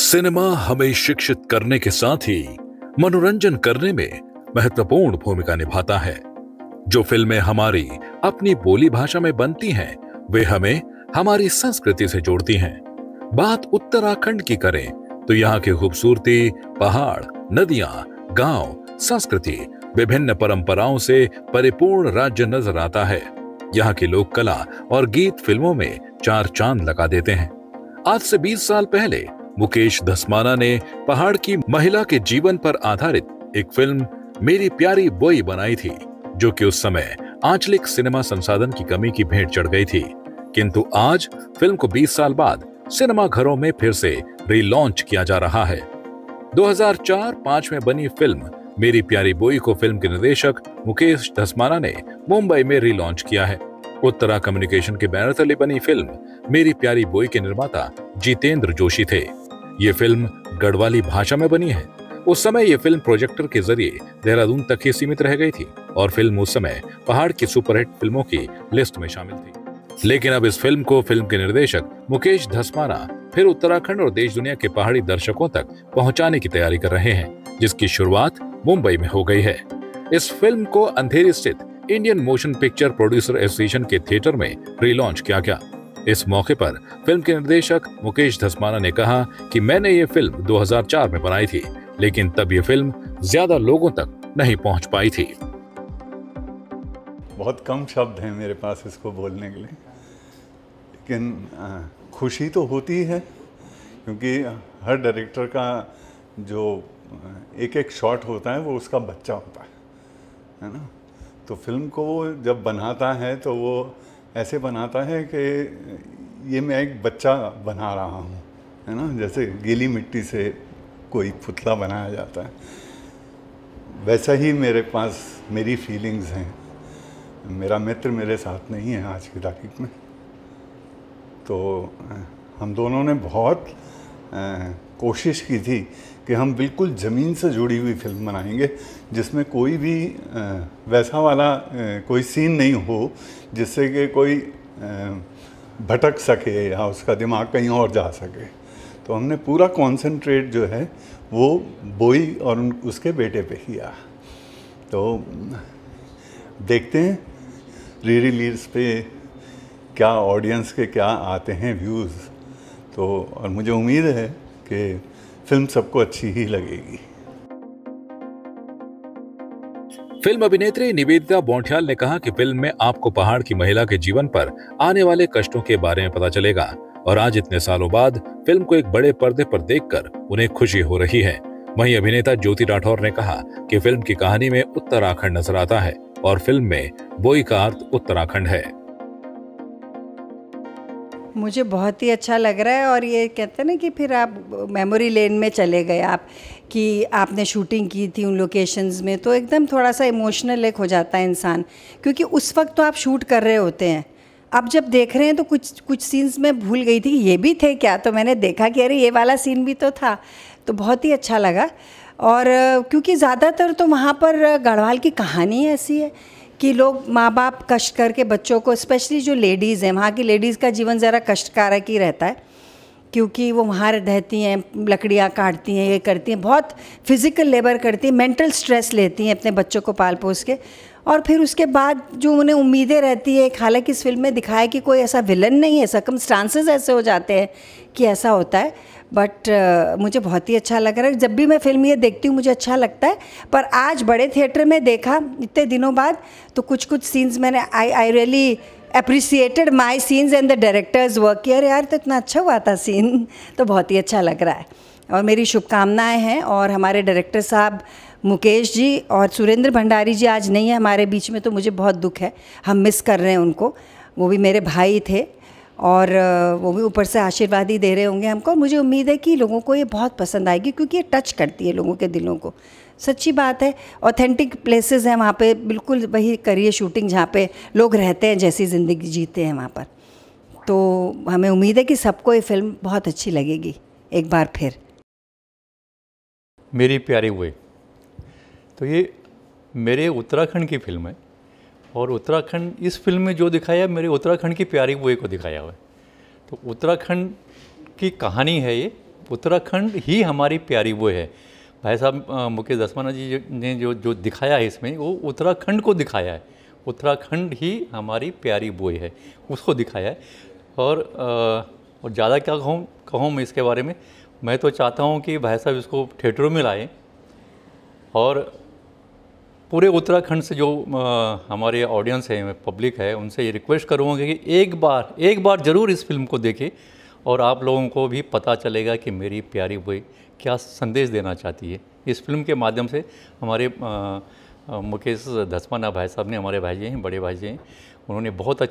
Cinema हमें शिक्षित करने के साथ ही मनोरंजन करने में महत्वपूर्ण भूमिका निभाता है। जो फिल्में हमारी अपनी बोली भाषा में बनती हैं, वे हमें हमारी संस्कृति से जोड़ती हैं। बात उत्तराखंड की करें तो यहाँ की खूबसूरती, पहाड़, नदियां, गांव, संस्कृति, विभिन्न परंपराओं से परिपूर्ण राज्य नजर आता है। यहाँ की लोक कला और गीत फिल्मों में चार चांद लगा देते हैं। आज से 20 साल पहले मुकेश धस्माना ने पहाड़ की महिला के जीवन पर आधारित एक फिल्म मेरी प्यारी बोई बनाई थी, जो कि उस समय आंचलिक सिनेमा संसाधन की कमी की भेंट चढ़ गई थी। किंतु आज फिल्म को 20 साल बाद सिनेमा घरों में फिर से रीलॉन्च किया जा रहा है। 2004-05 में बनी फिल्म मेरी प्यारी बोई को फिल्म के निर्देशक मुकेश धस्माना ने मुंबई में रीलॉन्च किया है। उत्तरा कम्युनिकेशन के बैनर तले बनी फिल्म मेरी प्यारी बोई के निर्माता जितेंद्र जोशी थे। ये फिल्म गढ़वाली भाषा में बनी है। उस समय ये फिल्म प्रोजेक्टर के जरिए देहरादून तक ही सीमित रह गई थी और फिल्म उस समय पहाड़ की सुपरहिट फिल्मों की लिस्ट में शामिल थी। लेकिन अब इस फिल्म को फिल्म के निर्देशक मुकेश धस्माना फिर उत्तराखंड और देश दुनिया के पहाड़ी दर्शकों तक पहुंचाने की तैयारी कर रहे हैं, जिसकी शुरुआत मुंबई में हो गई है। इस फिल्म को अंधेरी स्थित Indian motion picture producer association के थिएटर में रीलॉन्च किया गया। इस मौके पर फिल्म के निर्देशक मुकेश धस्माना ने कहा कि मैंने ये फिल्म 2004 में बनाई थी, लेकिन तब ये फिल्म ज्यादा लोगों तक नहीं पहुंच पाई थी। बहुत कम शब्द हैं मेरे पास इसको बोलने के लिए, लेकिन खुशी तो होती है, क्योंकि हर डायरेक्टर का जो एक एक शॉट होता है वो उसका बच्चा होता है ना। तो फिल्म को वो जब बनाता है तो वो ऐसे बनाता है कि ये मैं एक बच्चा बना रहा हूँ, है ना। जैसे गीली मिट्टी से कोई पुतला बनाया जाता है, वैसा ही मेरे पास मेरी फीलिंग्स हैं। मेरा मित्र मेरे साथ नहीं है आज की तारीख में, तो हम दोनों ने बहुत कोशिश की थी कि हम बिल्कुल ज़मीन से जुड़ी हुई फिल्म बनाएंगे, जिसमें कोई भी वैसा वाला कोई सीन नहीं हो जिससे कि कोई भटक सके या उसका दिमाग कहीं और जा सके। तो हमने पूरा कॉन्सेंट्रेट जो है वो बोई और उसके बेटे पे किया। तो देखते हैं री रिलीज पे क्या ऑडियंस के क्या आते हैं व्यूज़। तो और मुझे उम्मीद है कि फिल्म सबको अच्छी ही लगेगी। फिल्म अभिनेत्री निवेदिता बोंठयाल ने कहा कि फिल्म में आपको पहाड़ की महिला के जीवन पर आने वाले कष्टों के बारे में पता चलेगा और आज इतने सालों बाद फिल्म को एक बड़े पर्दे पर देखकर उन्हें खुशी हो रही है। वहीं अभिनेता ज्योति राठौर ने कहा कि फिल्म की कहानी में उत्तराखंड नजर आता है और फिल्म में बोई का अर्थ उत्तराखंड है। मुझे बहुत ही अच्छा लग रहा है और ये कहते हैं ना कि फिर आप मेमोरी लेन में चले गए आप, कि आपने शूटिंग की थी उन लोकेशंस में, तो एकदम थोड़ा सा इमोशनल एक हो जाता है इंसान, क्योंकि उस वक्त तो आप शूट कर रहे होते हैं। अब जब देख रहे हैं तो कुछ सीन्स में भूल गई थी कि ये भी थे क्या, तो मैंने देखा कि अरे ये वाला सीन भी तो था, तो बहुत ही अच्छा लगा। और क्योंकि ज़्यादातर तो वहाँ पर गढ़वाल की कहानी ऐसी है कि लोग माँ बाप कष्ट करके बच्चों को, स्पेशली जो लेडीज़ हैं, वहाँ की लेडीज़ का जीवन ज़रा कष्टकारक ही रहता है, क्योंकि वो वहाँ रहती हैं, लकड़ियाँ काटती हैं, ये करती हैं, बहुत फिज़िकल लेबर करती हैं, मेंटल स्ट्रेस लेती हैं अपने बच्चों को पाल पोस के। और फिर उसके बाद जो उन्हें उम्मीदें रहती है, हालांकि इस फिल्म में दिखाया कि कोई ऐसा विलन नहीं है, सर्कमस्टांसेस ऐसे हो जाते हैं कि ऐसा होता है। बट मुझे बहुत ही अच्छा लग रहा है। जब भी मैं फिल्म ये देखती हूँ मुझे अच्छा लगता है, पर आज बड़े थिएटर में देखा इतने दिनों बाद, तो कुछ सीन्स मैंने I really appreciated my scenes and the directors work. यार तो इतना अच्छा हुआ था सीन, तो बहुत ही अच्छा लग रहा है और मेरी शुभकामनाएं हैं। और हमारे डायरेक्टर साहब मुकेश जी और सुरेंद्र भंडारी जी आज नहीं है हमारे बीच में, तो मुझे बहुत दुख है, हम मिस कर रहे हैं उनको। वो भी मेरे भाई थे और वो भी ऊपर से आशीर्वाद ही दे रहे होंगे हमको। मुझे उम्मीद है कि लोगों को ये बहुत पसंद आएगी, क्योंकि ये टच करती है लोगों के दिलों को। सच्ची बात है, ऑथेंटिक प्लेसेस हैं वहाँ पे, बिल्कुल वही करिए शूटिंग जहाँ पे लोग रहते हैं, जैसी ज़िंदगी जीते हैं वहाँ पर। तो हमें उम्मीद है कि सबको ये फिल्म बहुत अच्छी लगेगी एक बार फिर। मेरी प्यारी बोई, तो ये मेरे उत्तराखंड की फिल्म है और उत्तराखंड इस फिल्म में जो दिखाया मेरे उत्तराखंड की प्यारी बोई को दिखाया हुआ है। तो उत्तराखंड की कहानी है ये, उत्तराखंड ही हमारी प्यारी वो है। भाई साहब मुकेश धस्माना जी ने जो दिखाया है इसमें, वो उत्तराखंड को दिखाया है। उत्तराखंड ही हमारी प्यारी बोई है, उसको दिखाया है। और ज़्यादा क्या कहूँ मैं इसके बारे में। मैं तो चाहता हूँ कि भाई साहब इसको थिएटरों में लाएँ और पूरे उत्तराखंड से जो हमारे ऑडियंस है, पब्लिक है, उनसे ये रिक्वेस्ट करूँगा कि एक बार ज़रूर इस फिल्म को देखें और आप लोगों को भी पता चलेगा कि मेरी प्यारी बोई क्या संदेश देना चाहती है। इस फिल्म के माध्यम से हमारे मुकेश धस्माना भाई साहब ने, हमारे भाई जी हैं, बड़े भाई जी हैं, उन्होंने बहुत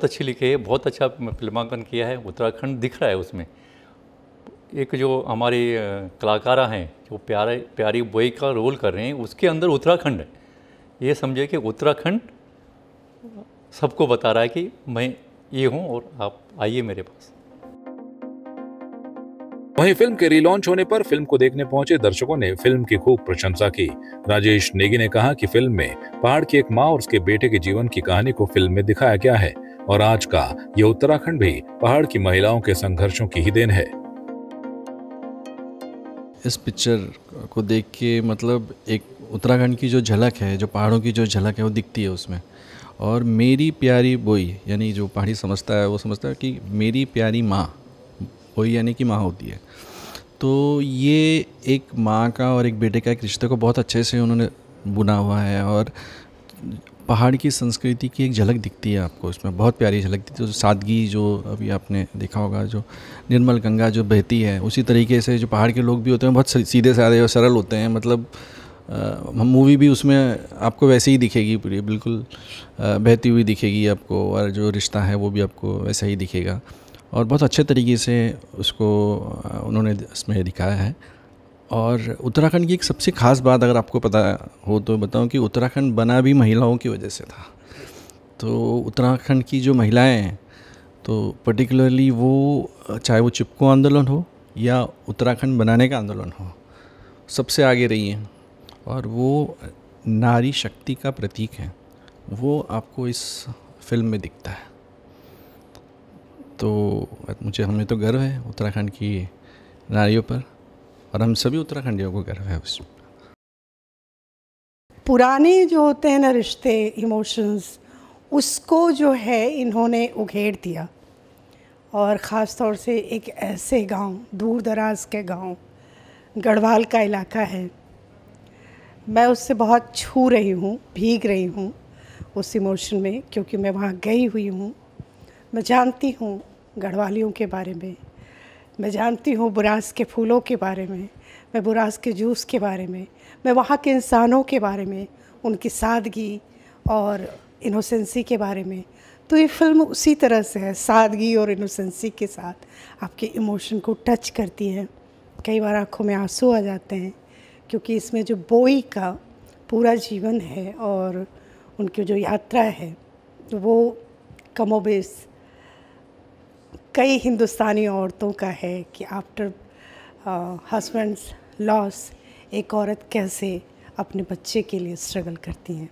अच्छी लिखी है, बहुत अच्छा फिल्मांकन किया है। उत्तराखंड दिख रहा है उसमें। एक जो हमारे कलाकारा हैं जो प्यारी बोई का रोल कर रहे हैं, उसके अंदर उत्तराखंड है। ये समझे कि उत्तराखंड सबको बता रहा है कि मैं ये हूँ और आप आइए मेरे पास। वहीं फिल्म के रीलॉन्च होने पर फिल्म को देखने पहुंचे दर्शकों ने फिल्म की खूब प्रशंसा की। राजेश नेगी ने कहा कि फिल्म में पहाड़ की एक मां और उसके बेटे के जीवन की कहानी को फिल्म में दिखाया गया है और आज का ये उत्तराखंड भी पहाड़ की महिलाओं के संघर्षों की ही देन है। इस पिक्चर को देख के मतलब एक उत्तराखंड की जो झलक है, जो पहाड़ों की जो झलक है वो दिखती है उसमें। और मेरी प्यारी बोई यानी जो पहाड़ी समझता है वो समझता है कि मेरी प्यारी माँ, बोई यानी कि माँ होती है। तो ये एक माँ का और एक बेटे का एक रिश्ते को बहुत अच्छे से उन्होंने बुना हुआ है और पहाड़ की संस्कृति की एक झलक दिखती है आपको इसमें, बहुत प्यारी झलक दिखती है। तो सादगी जो अभी आपने देखा होगा, जो निर्मल गंगा जो बहती है, उसी तरीके से जो पहाड़ के लोग भी होते हैं बहुत सीधे साधे और सरल होते हैं। मतलब मूवी भी उसमें आपको वैसे ही दिखेगी, पूरी बिल्कुल बहती हुई दिखेगी आपको, और जो रिश्ता है वो भी आपको वैसा ही दिखेगा और बहुत अच्छे तरीके से उसको उन्होंने इसमें दिखाया है। और उत्तराखंड की एक सबसे ख़ास बात अगर आपको पता हो तो बताऊं कि उत्तराखंड बना भी महिलाओं की वजह से था। तो उत्तराखंड की जो महिलाएं हैं, तो पर्टिकुलरली वो चाहे वो चिपको आंदोलन हो या उत्तराखंड बनाने का आंदोलन हो, सबसे आगे रही हैं और वो नारी शक्ति का प्रतीक है। वो आपको इस फिल्म में दिखता है। तो हमें तो गर्व है उत्तराखंड की नारियों पर और हम सभी उत्तराखंडियों को गर्व है उस। पुराने जो होते हैं ना रिश्ते, इमोशंस, उसको जो है इन्होंने उघेड़ दिया। और ख़ास तौर से एक ऐसे गांव, दूर दराज के गांव, गढ़वाल का इलाका है, मैं उससे बहुत छू रही हूँ, भीग रही हूँ उस इमोशन में, क्योंकि मैं वहाँ गई हुई हूँ। मैं जानती हूँ गढ़वालियों के बारे में, मैं जानती हूँ बुरास के फूलों के बारे में, मैं बुरास के जूस के बारे में, मैं वहाँ के इंसानों के बारे में, उनकी सादगी और इनोसेंसी के बारे में। तो ये फिल्म उसी तरह से है, सादगी और इनोसेंसी के साथ आपके इमोशन को टच करती है। कई बार आँखों में आंसू आ जाते हैं, क्योंकि इसमें जो बोई का पूरा जीवन है और उनकी जो यात्रा है वो कमोबेश कई हिंदुस्तानी औरतों का है कि आफ्टर हस्बैंड्स लॉस एक औरत कैसे अपने बच्चे के लिए स्ट्रगल करती हैं।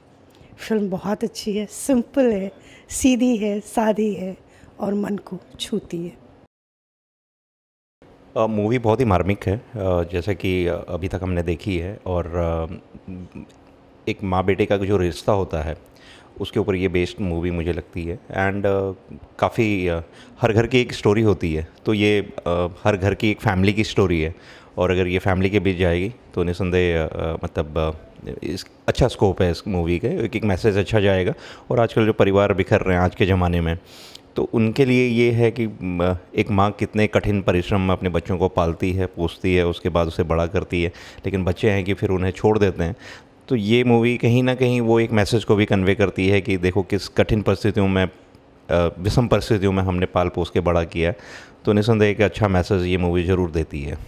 फिल्म बहुत अच्छी है, सिंपल है, सीधी है, सादी है और मन को छूती है। मूवी बहुत ही मार्मिक है, जैसा कि अभी तक हमने देखी है। और एक माँ बेटे का जो रिश्ता होता है उसके ऊपर ये बेस्ड मूवी मुझे लगती है। एंड काफ़ी हर घर की एक स्टोरी होती है, तो ये हर घर की एक फैमिली की स्टोरी है। और अगर ये फैमिली के बीच जाएगी तो निसंदेह मतलब इस अच्छा स्कोप है इस मूवी के, एक मैसेज अच्छा जाएगा। और आजकल जो परिवार बिखर रहे हैं आज के ज़माने में, तो उनके लिए ये है कि एक माँ कितने कठिन परिश्रम में अपने बच्चों को पालती है, पोसती है, उसके बाद उसे बड़ा करती है, लेकिन बच्चे हैं कि फिर उन्हें छोड़ देते हैं। तो ये मूवी कहीं ना कहीं वो एक मैसेज को भी कन्वे करती है कि देखो किस कठिन परिस्थितियों में, विषम परिस्थितियों में हमने पाल पोस के बड़ा किया। तो निसंदेह एक अच्छा मैसेज ये मूवी ज़रूर देती है।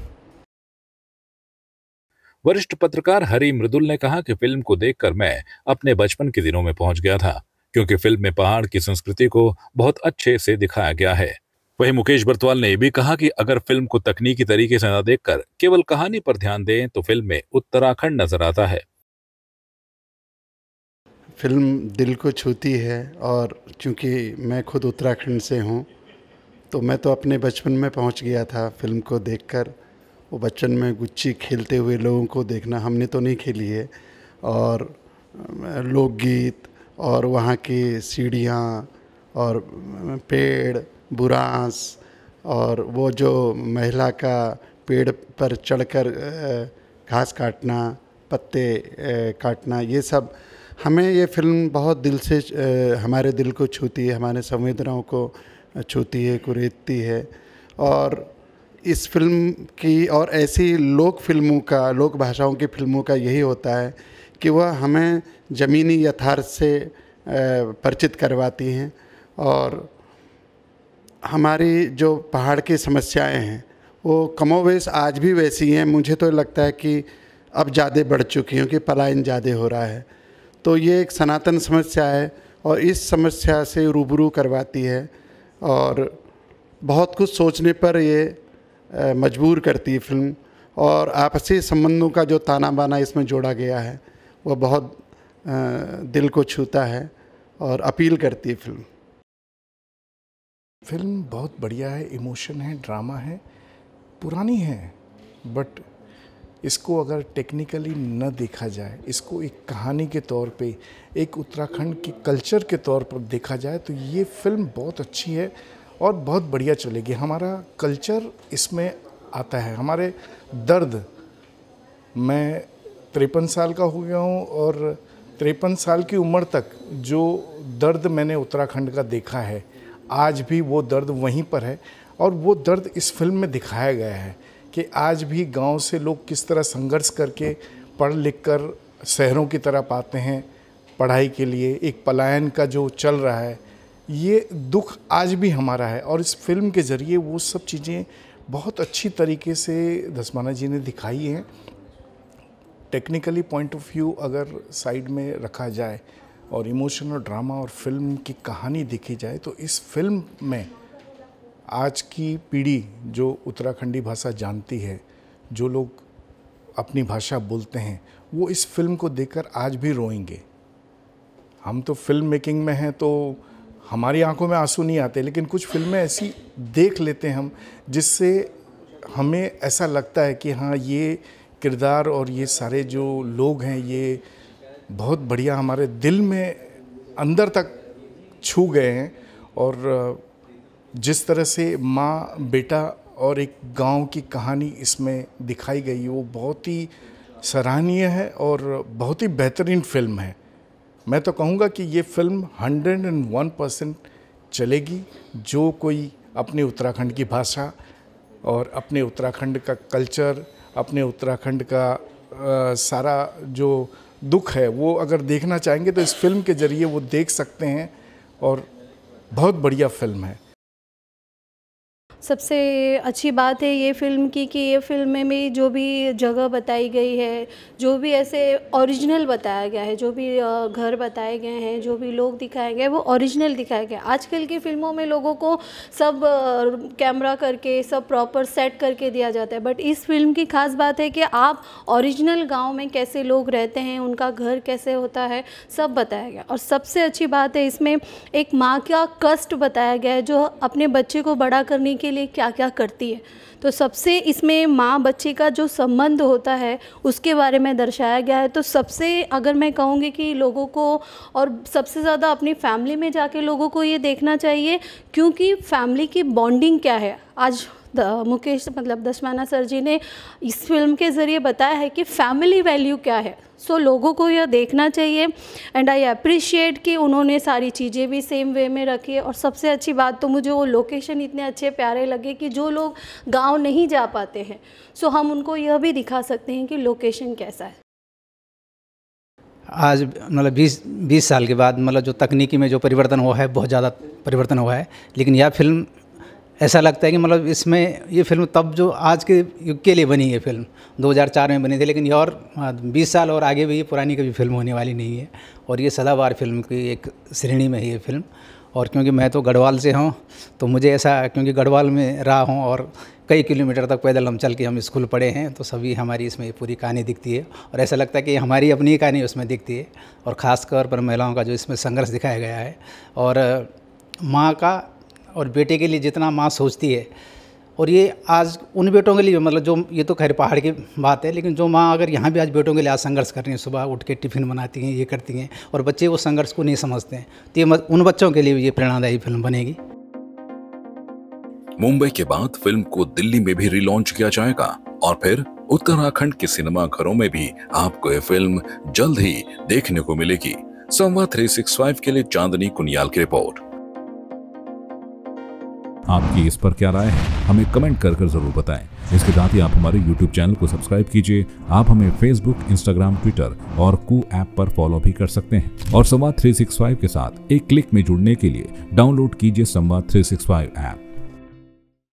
वरिष्ठ पत्रकार हरि मृदुल ने कहा कि फिल्म को देखकर मैं अपने बचपन के दिनों में पहुंच गया था, क्योंकि फिल्म में पहाड़ की संस्कृति को बहुत अच्छे से दिखाया गया है। वहीं मुकेश बर्तवाल ने भी कहा कि अगर फिल्म को तकनीकी तरीके से न देखकर केवल कहानी पर ध्यान दें तो फिल्म में उत्तराखंड नजर आता है। फिल्म दिल को छूती है और चूंकि मैं खुद उत्तराखंड से हूँ तो मैं तो अपने बचपन में पहुंच गया था फिल्म को देखकर। वो बचपन में गुच्ची खेलते हुए लोगों को देखना, हमने तो नहीं खेली है, और लोकगीत और वहाँ की सीढ़ियाँ और पेड़, बुरांस, और वो जो महिला का पेड़ पर चढ़कर घास काटना, पत्ते काटना, ये सब हमें ये फिल्म बहुत दिल से हमारे दिल को छूती है, हमारे संवेदनाओं को छूती है, कुरेदती है। और इस फिल्म की और ऐसी लोक फिल्मों का, लोक भाषाओं की फिल्मों का यही होता है कि वह हमें ज़मीनी यथार्थ से परिचित करवाती हैं। और हमारी जो पहाड़ की समस्याएं हैं वो कमोवेश आज भी वैसी हैं। मुझे तो लगता है कि अब ज़्यादा बढ़ चुकी हैं, क्योंकि पलायन ज़्यादा हो रहा है। तो ये एक सनातन समस्या है और इस समस्या से रूबरू करवाती है और बहुत कुछ सोचने पर ये मजबूर करती है फिल्म। और आपसी संबंधों का जो ताना बाना इसमें जोड़ा गया है वह बहुत दिल को छूता है और अपील करती है फिल्म। फिल्म बहुत बढ़िया है, इमोशन है, ड्रामा है, पुरानी है, बट इसको अगर टेक्निकली न देखा जाए, इसको एक कहानी के तौर पे, एक उत्तराखंड के कल्चर के तौर पर देखा जाए तो ये फिल्म बहुत अच्छी है और बहुत बढ़िया चलेगी। हमारा कल्चर इसमें आता है, हमारे दर्द। मैं 53 साल का हो गया हूँ और 53 साल की उम्र तक जो दर्द मैंने उत्तराखंड का देखा है, आज भी वो दर्द वहीं पर है। और वो दर्द इस फिल्म में दिखाया गया है कि आज भी गांव से लोग किस तरह संघर्ष करके पढ़ लिख कर शहरों की तरफ आते हैं पढ़ाई के लिए। एक पलायन का जो चल रहा है, ये दुख आज भी हमारा है। और इस फिल्म के ज़रिए वो सब चीज़ें बहुत अच्छी तरीके से धस्माना जी ने दिखाई हैं। टेक्निकली पॉइंट ऑफ व्यू अगर साइड में रखा जाए और इमोशनल ड्रामा और फिल्म की कहानी देखी जाए तो इस फिल्म में आज की पीढ़ी जो उत्तराखंडी भाषा जानती है, जो लोग अपनी भाषा बोलते हैं, वो इस फिल्म को देखकर आज भी रोएंगे। हम तो फिल्म मेकिंग में हैं तो हमारी आंखों में आंसू नहीं आते, लेकिन कुछ फिल्में ऐसी देख लेते हैं हम जिससे हमें ऐसा लगता है कि हाँ, ये किरदार और ये सारे जो लोग हैं ये बहुत बढ़िया हमारे दिल में अंदर तक छू गए हैं। और जिस तरह से माँ बेटा और एक गांव की कहानी इसमें दिखाई गई, वो बहुत ही सराहनीय है और बहुत ही बेहतरीन फिल्म है। मैं तो कहूँगा कि ये फिल्म 101% चलेगी। जो कोई अपने उत्तराखंड की भाषा और अपने उत्तराखंड का कल्चर, अपने उत्तराखंड का सारा जो दुख है वो अगर देखना चाहेंगे तो इस फिल्म के ज़रिए वो देख सकते हैं और बहुत बढ़िया फिल्म है। सबसे अच्छी बात है ये फ़िल्म की कि ये फ़िल्म में जो भी जगह बताई गई है, जो भी ऐसे ओरिजिनल बताया गया है, जो भी घर बताए गए हैं, जो भी लोग दिखाए गए, वो ओरिजिनल दिखाया गया। आजकल की फ़िल्मों में लोगों को सब कैमरा करके सब प्रॉपर सेट करके दिया जाता है, बट इस फिल्म की ख़ास बात है कि आप ओरिजिनल गाँव में कैसे लोग रहते हैं, उनका घर कैसे होता है, सब बताया गया। और सबसे अच्छी बात है इसमें एक माँ का कष्ट बताया गया है, जो अपने बच्चे को बड़ा करने के लिए क्या क्या करती है। तो सबसे इसमें माँ बच्चे का जो संबंध होता है उसके बारे में दर्शाया गया है। तो सबसे अगर मैं कहूँगी कि लोगों को और सबसे ज़्यादा अपनी फैमिली में जाके लोगों को ये देखना चाहिए, क्योंकि फैमिली की बॉन्डिंग क्या है आज मुकेश धस्माना सर जी ने इस फिल्म के ज़रिए बताया है कि फैमिली वैल्यू क्या है। सो लोगों को यह देखना चाहिए एंड आई अप्रिशिएट कि उन्होंने सारी चीज़ें भी सेम वे में रखी है। और सबसे अच्छी बात तो मुझे वो लोकेशन इतने अच्छे प्यारे लगे कि जो लोग गांव नहीं जा पाते हैं, सो हम उनको यह भी दिखा सकते हैं कि लोकेशन कैसा है। आज 20 साल के बाद जो तकनीकी में जो परिवर्तन हुआ है, बहुत ज़्यादा परिवर्तन हुआ है, लेकिन यह फिल्म ऐसा लगता है कि इसमें ये फिल्म तब जो आज के युग के लिए बनी है, फिल्म 2004 में बनी थी, लेकिन ये और 20 साल और आगे भी ये पुरानी कभी फिल्म होने वाली नहीं है। और ये सदाबहार फिल्म की एक श्रेणी में है ये फिल्म। और क्योंकि मैं तो गढ़वाल से हूँ तो मुझे ऐसा, क्योंकि गढ़वाल में रहा हूँ और कई किलोमीटर तक पैदल हम चल के हम स्कूल पढ़े हैं, तो सभी हमारी इसमें पूरी कहानी दिखती है और ऐसा लगता है कि हमारी अपनी कहानी उसमें दिखती है। और ख़ास तौर पर महिलाओं का जो इसमें संघर्ष दिखाया गया है और माँ का और बेटे के लिए जितना माँ सोचती है, और ये आज उन बेटों के लिए मतलब जो, ये तो खैर पहाड़ की बात है, लेकिन जो माँ अगर यहाँ भी आज बेटों के लिए आज संघर्ष कर रही हैं, सुबह उठ के टिफ़िन बनाती हैं, ये करती हैं, और बच्चे वो संघर्ष को नहीं समझते हैं, तो ये उन बच्चों के लिए ये प्रेरणादायी फिल्म बनेगी। मुंबई के बाद फिल्म को दिल्ली में भी रिलॉन्च किया जाएगा और फिर उत्तराखंड के सिनेमा घरों में भी आपको ये फिल्म जल्द ही देखने को मिलेगी। संवाद 365 के लिए चांदनी कुनियाल की रिपोर्ट। आपकी इस पर क्या राय है, हमें कमेंट कर जरूर बताएं। इसके साथ ही आप हमारे YouTube चैनल को सब्सक्राइब कीजिए। आप हमें Facebook, Instagram, Twitter और कू ऐप पर फॉलो भी कर सकते हैं। और संवाद 365 के साथ एक क्लिक में जुड़ने के लिए डाउनलोड कीजिए संवाद 365 ऐप।